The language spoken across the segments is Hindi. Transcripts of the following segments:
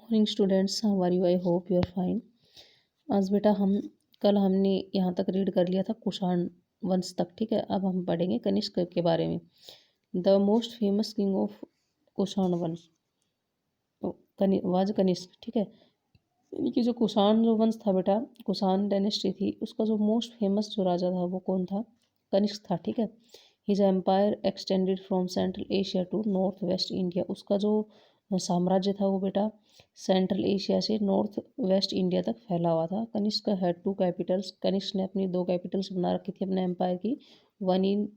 Morning students, how are you? I hope you are fine. आज बेटा हमने यहाँ तक रीड कर लिया था कुषाण वंश तक, ठीक है। अब हम पढ़ेंगे कनिष्क के बारे में। The most famous king of Kushan वंश वाज कनिष्क, ठीक है। यानी कि जो कुषाण जो वंश था बेटा, कुषाण डायनेस्टी थी, उसका जो मोस्ट फेमस जो राजा था वो कौन था? कनिष्क था, ठीक है। His empire extended from central Asia to north west India. उसका जो साम्राज्य था वो बेटा सेंट्रल एशिया से नॉर्थ वेस्ट इंडिया तक फैला हुआ था। Kanishka had two capitals. Kanishka ने अपनी दो कैपिटल्स बना रखी थी अपने एम्पायर की। One in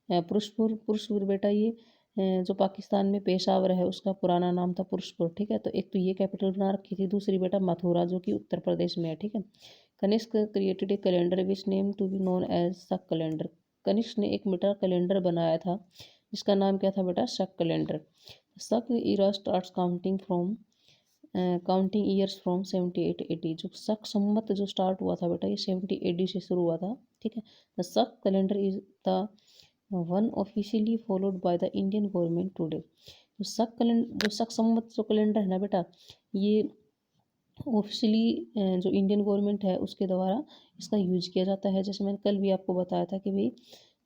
Purushapura. पुरुषपुर बेटा ये जो पाकिस्तान में पेशावर है उसका पुराना नाम था पुरुषपुर, ठीक है। तो एक तो ये कैपिटल बना रखी थी, दूसरी बेटा मथुरा जो कि उत्तर प्रदेश में है, ठीक है। Kanishka created a calendar which name to be known as Saka calendar. Kanishka ने एक बेटा कैलेंडर बनाया था जिसका नाम क्या था बेटा? Shaka calendar. Shaka era starts counting years from 78 AD। जो शक संवत जो स्टार्ट हुआ था बेटा ये 70 AD से शुरू हुआ था, ठीक है। द शक calendar is the one officially followed by the Indian government today. जो शक संवत जो कैलेंडर है ना बेटा, ये ऑफिशियली जो इंडियन गवर्नमेंट है उसके द्वारा इसका यूज किया जाता है। जैसे मैंने कल भी आपको बताया था कि भाई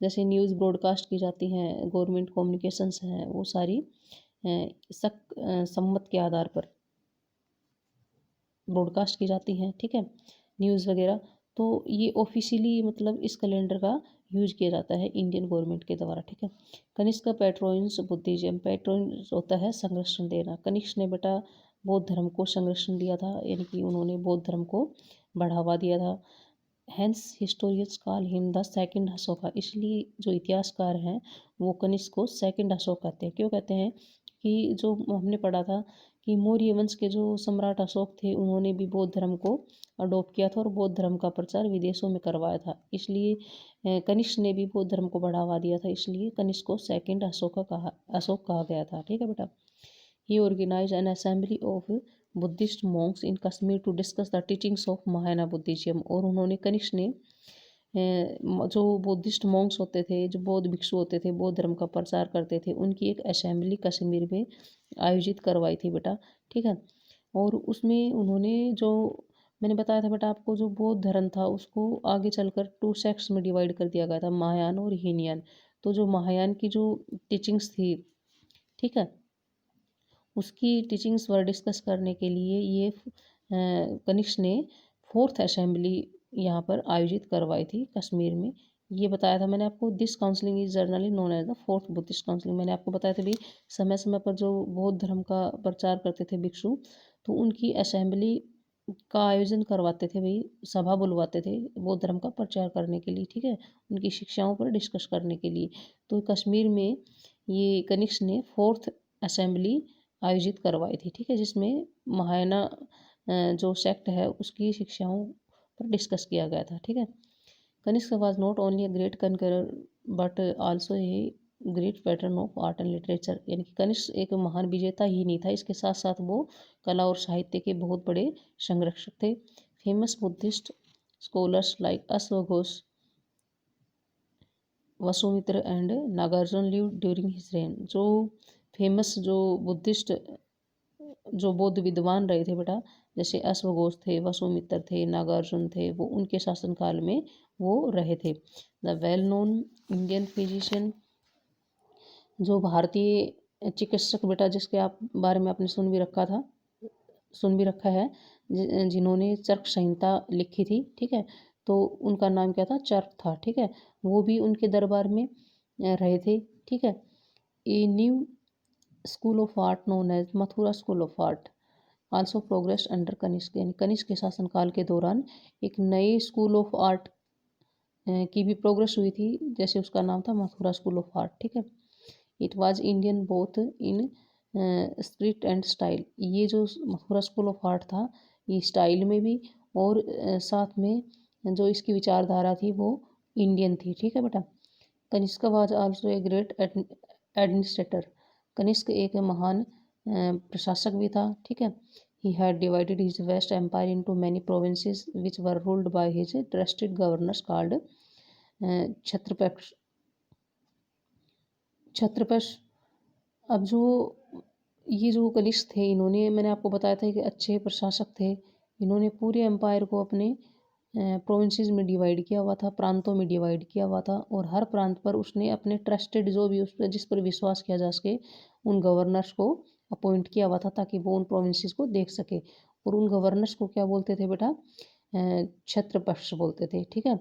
जैसे न्यूज़ ब्रॉडकास्ट की जाती हैं, गवर्नमेंट कम्युनिकेशंस हैं, वो सारी शक संवत के आधार पर ब्रॉडकास्ट की जाती हैं, ठीक है, न्यूज़ वगैरह। तो ये ऑफिशियली मतलब इस कैलेंडर का यूज किया जाता है इंडियन गवर्नमेंट के द्वारा, ठीक है। कनिष्क का पैट्रोन्स बुद्धिज्म। पैट्रोन्स होता है संरक्षण देना। कनिष्क ने बेटा बौद्ध धर्म को संरक्षण दिया था, यानी कि उन्होंने बौद्ध धर्म को बढ़ावा दिया था। Hence historians call him the second Ashoka. इसलिए जो इतिहासकार हैं वो कनिष्क को सेकंड अशोक कहते हैं। क्यों कहते हैं? कि जो हमने पढ़ा था कि मौर्य वंश के जो सम्राट अशोक थे उन्होंने भी बौद्ध धर्म को अडोप्ट किया था और बौद्ध धर्म का प्रचार विदेशों में करवाया था। इसलिए कनिष्क ने भी बौद्ध धर्म को बढ़ावा दिया था, इसलिए कनिष्क को सेकंड अशोक कहा गया था, ठीक है बेटा। He organized an assembly of Buddhist monks in Kashmir to discuss the teachings of Mahayana Buddhism। और उन्होंने कनिष्क ने जो बुद्धिस्ट मॉन्क्स होते थे, जो बौद्ध भिक्षु होते थे, बौद्ध धर्म का प्रचार करते थे, उनकी एक असेंबली कश्मीर में आयोजित करवाई थी बेटा, ठीक है। और उसमें उन्होंने जो मैंने बताया था बेटा आपको, जो बौद्ध धर्म था उसको आगे चलकर टू सेक्ट्स में डिवाइड कर दिया गया था, महायान और हीनयान। तो जो महायान की जो टीचिंग्स थी, ठीक है, उसकी टीचिंग्स वर डिस्कस करने के लिए ये कनिष्क ने फोर्थ असेंबली यहाँ पर आयोजित करवाई थी कश्मीर में। ये बताया था मैंने आपको। This counselling is generally known as the fourth Buddhist counselling. मैंने आपको बताया था भी समय समय पर जो बौद्ध धर्म का प्रचार करते थे भिक्षु, तो उनकी असेंबली का आयोजन करवाते थे, भाई सभा बुलवाते थे बौद्ध धर्म का प्रचार करने के लिए, ठीक है, उनकी शिक्षाओं पर डिस्कस करने के लिए। तो कश्मीर में ये कनिष्क ने फोर्थ असेंबली आयोजित करवाई थी, ठीक है, जिसमें महायाना जो सेक्ट है उसकी शिक्षाओं पर डिस्कस किया गया था, ठीक है। Kanishka was not only a great conqueror but also a great patron of art and literature. यानी कि कनिष्क एक महान विजेता ही नहीं था, इसके साथ साथ वो कला और साहित्य के बहुत बड़े संरक्षक थे। फेमस बुद्धिस्ट स्कॉलर्स लाइक अश्वघोष, Vasumitra and Nagarjuna live during his reign. जो फेमस जो बुद्धिस्ट जो बौद्ध विद्वान रहे थे बेटा, जैसे अश्वघोष थे, वसुमित्र थे, नागार्जुन थे, वो उनके शासनकाल में वो रहे थे। The well known Indian physician, जो भारतीय चिकित्सक बेटा जिसके आप बारे में आपने सुन भी रखा है, जिन्होंने चरक संहिता लिखी थी, ठीक है, तो उनका नाम क्या था? चरक था, ठीक है। वो भी उनके दरबार में रहे थे, ठीक है। A new school of art known as Mathura school of art also progress under Kanishka. यानी कनिष्क के शासनकाल के दौरान एक नए स्कूल ऑफ आर्ट की भी प्रोग्रेस हुई थी, जैसे उसका नाम था मथुरा स्कूल ऑफ आर्ट, ठीक है। It was Indian both in spirit and style. ये जो मथुरा स्कूल ऑफ आर्ट था ये स्टाइल में भी और साथ में जो इसकी विचारधारा थी वो इंडियन थी, ठीक है बेटा। Kanishka was also a great administrator. Kanishka एक महान प्रशासक भी था, ठीक है। He had divided his vast empire into many provinces which were ruled by his trusted governors called Chhatrapaksha. अब जो ये जो कनिष्क थे, इन्होंने, मैंने आपको बताया था कि अच्छे प्रशासक थे। इन्होंने पूरे एम्पायर को अपने प्रोविंसेस में डिवाइड किया हुआ था, प्रांतों में डिवाइड किया हुआ था, और हर प्रांत पर उसने अपने ट्रस्टेड, जो भी उस पर जिस पर विश्वास किया जा सके, उन गवर्नर्स को अपॉइंट किया हुआ था ताकि वो उन प्रोविंसेस को देख सके। और उन गवर्नर्स को क्या बोलते थे बेटा? क्षत्रपक्ष बोलते थे। ठीक है।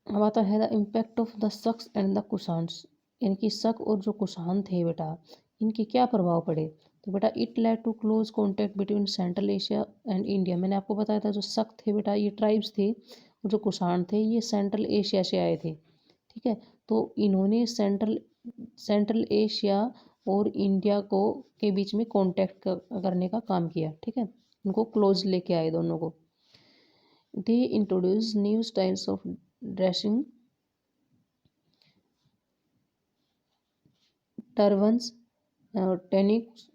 अब आता है the impact of the Sakas and the Kushans, यानी कि शक और जो कुशान थे बेटा, इनके क्या प्रभाव पड़े? तो बेटा it led to close contact between central Asia and India. मैंने आपको बताया था जो शक थे बेटा, ये ट्राइब्स थे, और जो कुशान थे ये सेंट्रल एशिया से आए थे। ठीक है। तो इन्होंने सेंट्रल सेंट्रल एशिया और इंडिया को के बीच में कॉन्टैक्ट करने का काम किया। ठीक है। उनको क्लोज लेके आए दोनों को। They introduced new styles of dressing, turbans, tunics,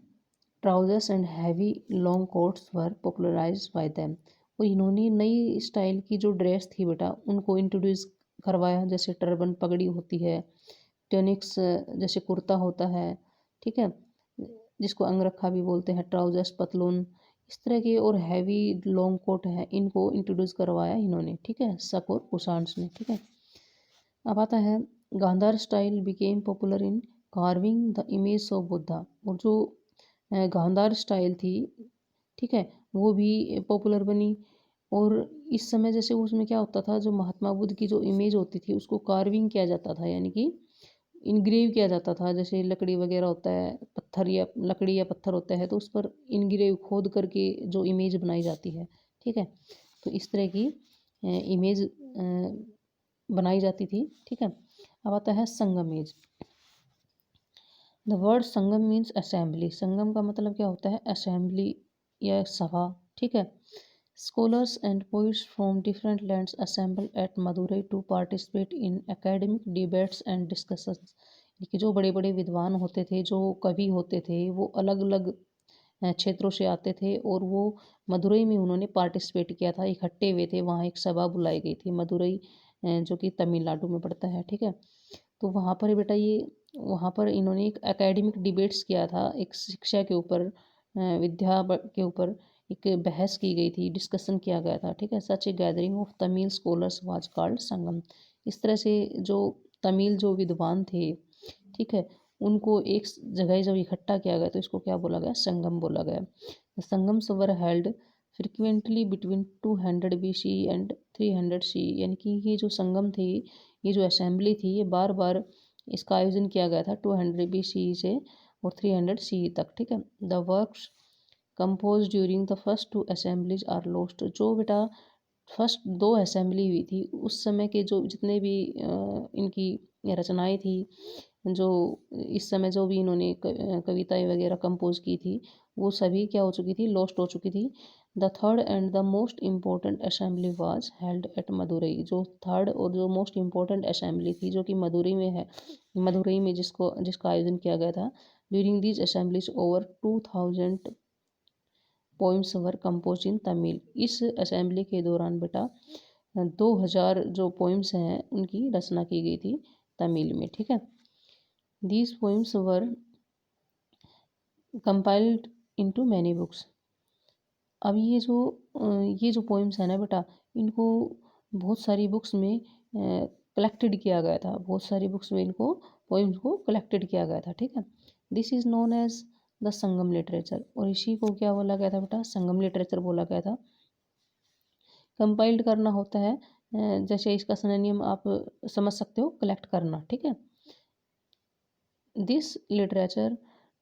trousers and heavy long coats were popularized by them। और इन्होंने नई स्टाइल की जो ड्रेस थी बेटा, उनको इंट्रोड्यूस करवाया, जैसे टर्बन पगड़ी होती है, ट्यूनिक्स जैसे कुर्ता होता है, ठीक है, जिसको अंगरखा भी बोलते हैं, ट्राउजर्स पतलून, इस तरह के, और हैवी लॉन्ग कोट है, इनको इंट्रोड्यूस करवाया इन्होंने। ठीक है, शक और कुशांस ने। ठीक है। अब आता है Gandhara style became popular in carving the image of Buddha. और जो गांधार स्टाइल थी, ठीक है, वो भी पॉपुलर बनी। और इस समय जैसे उसमें क्या होता था, जो महात्मा बुद्ध की जो इमेज होती थी उसको कार्विंग किया जाता था, यानी कि इनग्रेव किया जाता था। जैसे लकड़ी वगैरह होता है, पत्थर या लकड़ी या पत्थर होता है, तो उस पर इनग्रेव खोद करके जो इमेज बनाई जाती है। ठीक है। तो इस तरह की इमेज बनाई जाती थी। ठीक है। अब आता है Sangam age. The word Sangam means assembly. Sangam का मतलब क्या होता है? असेंबली या सभा। ठीक है। Scholars and poets from different lands assemble at Madurai to participate in academic debates and discussions. कि जो बड़े बड़े विद्वान होते थे, जो कवि होते थे, वो अलग अलग क्षेत्रों से आते थे, और वो मदुरई में उन्होंने पार्टिसिपेट किया था, इकट्ठे हुए थे। वहाँ एक सभा बुलाई गई थी, मदुरई जो कि तमिलनाडु में पड़ता है। ठीक है। तो वहाँ पर बेटा ये, वहाँ पर इन्होंने एक एकेडमिक डिबेट्स किया था, एक शिक्षा के ऊपर, के ऊपर एक बहस की गई थी, डिस्कशन किया गया था। ठीक है। Such a gathering of Tamil scholars was called Sangam. इस तरह से जो तमिल जो विद्वान थे, ठीक है, उनको एक जगह जब इकट्ठा किया गया तो इसको क्या बोला गया? संगम बोला गया। Sangam were held frequently between 200 BC and 300 C. यानी कि ये जो संगम थी, ये जो असेंबली थी, ये बार बार इसका आयोजन किया गया था 200 BC से और 300 सी तक। ठीक है। The works compose during the first two assemblies are lost. जो बेटा फर्स्ट दो असेंबली हुई थी, उस समय के जो जितने भी इनकी रचनाएं थी, जो इस समय जो भी इन्होंने कविताएं वगैरह कंपोज की थी, वो सभी क्या हो चुकी थी? लॉस्ट हो चुकी थी। The third and the most important assembly was held at Madurai. जो थर्ड और जो मोस्ट इम्पोर्टेंट असेंबली थी, जो कि मदुरई में है, मदुरई में जिसका आयोजन किया गया था। During these assemblies over 2000 poems were compose इन तमिल। इस असेंबली के दौरान बेटा 2000 जो पोइम्स हैं उनकी रचना की गई थी तमिल में। ठीक है। These poems were compiled into many books. अब ये जो पोइम्स है ना बेटा, इनको बहुत सारी बुक्स में कलेक्टेड किया गया था, बहुत सारी बुक्स में इनको पोइम्स को कलेक्टेड किया गया था। ठीक है। This is known as the Sangam literature. और इसी को क्या बोला गया था बेटा? संगम लिटरेचर बोला गया था। कंपाइल्ड करना होता है, जैसे इसका सिनोनिम आप समझ सकते हो, कलेक्ट करना। ठीक है। This literature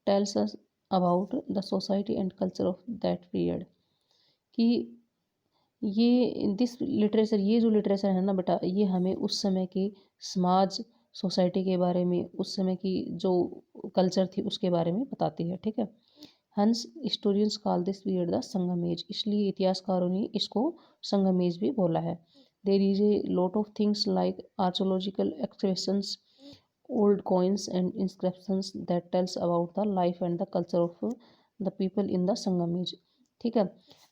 tells us about the society and culture of that period. कि ये जो लिटरेचर है ना बेटा, ये हमें उस समय की समाज, सोसाइटी के बारे में, उस समय की जो कल्चर थी उसके बारे में बताती है। ठीक है। Hence historians call this period the Sangam age. इसलिए इतिहासकारों ने इसको संगम एज भी बोला है। There is a lot of things like archaeological excavations, old coins and inscriptions that tells about the life and the culture of the people in the Sangam age। ठीक है।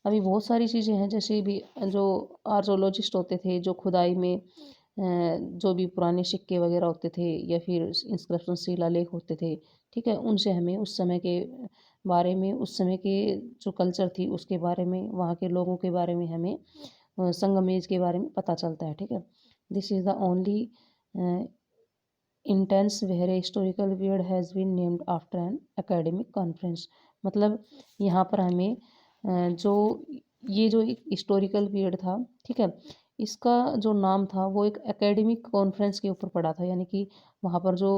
अभी बहुत सारी चीज़ें हैं, जैसे भी जो आर्चोलॉजिस्ट होते थे, जो खुदाई में जो भी पुराने सिक्के वगैरह होते थे या फिर इंस्क्रिप्शन शिलालेख होते थे, ठीक है? उनसे हमें उस समय के बारे में, उस समय के जो कल्चर थी उसके बारे में, वहाँ के लोगों के बारे में हमें संगम एज के बारे में पता चलता है, ठीक है? This is the only instance where a historical period has been named after an academic conference. मतलब यहाँ पर हमें जो ये जो एक हिस्टोरिकल पीरियड था, ठीक है? इसका जो नाम था वो एक एकेडमिक कॉन्फ्रेंस के ऊपर पड़ा था, यानी कि वहाँ पर जो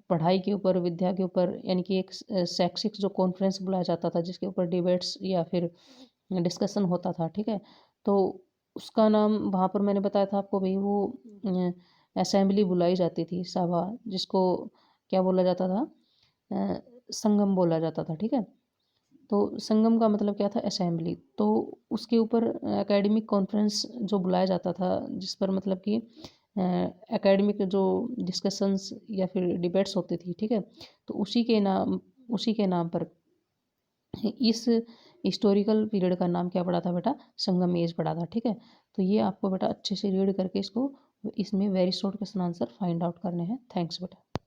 पढ़ाई के ऊपर, विद्या के ऊपर, यानी कि एक शैक्षिक जो कॉन्फ्रेंस बुलाया जाता था जिसके ऊपर डिबेट्स या फिर डिस्कशन होता था, ठीक है? तो उसका नाम वहाँ पर मैंने बताया था आपको भई वो असेंबली बुलाई जाती थी, सभा, जिसको क्या बोला जाता था? संगम बोला जाता था, ठीक है? तो संगम का मतलब क्या था? असेंबली। तो उसके ऊपर एकेडमिक कॉन्फ्रेंस जो बुलाया जाता था, जिस पर मतलब कि एकेडमिक जो डिस्कशंस या फिर डिबेट्स होती थी, ठीक है? तो उसी के नाम पर इस हिस्टोरिकल पीरियड का नाम क्या पड़ा था बेटा? संगम एज पड़ा था, ठीक है? तो ये आपको बेटा अच्छे से रीड करके इसको, इसमें very short question answer find out करने हैं। थैंक्स बेटा।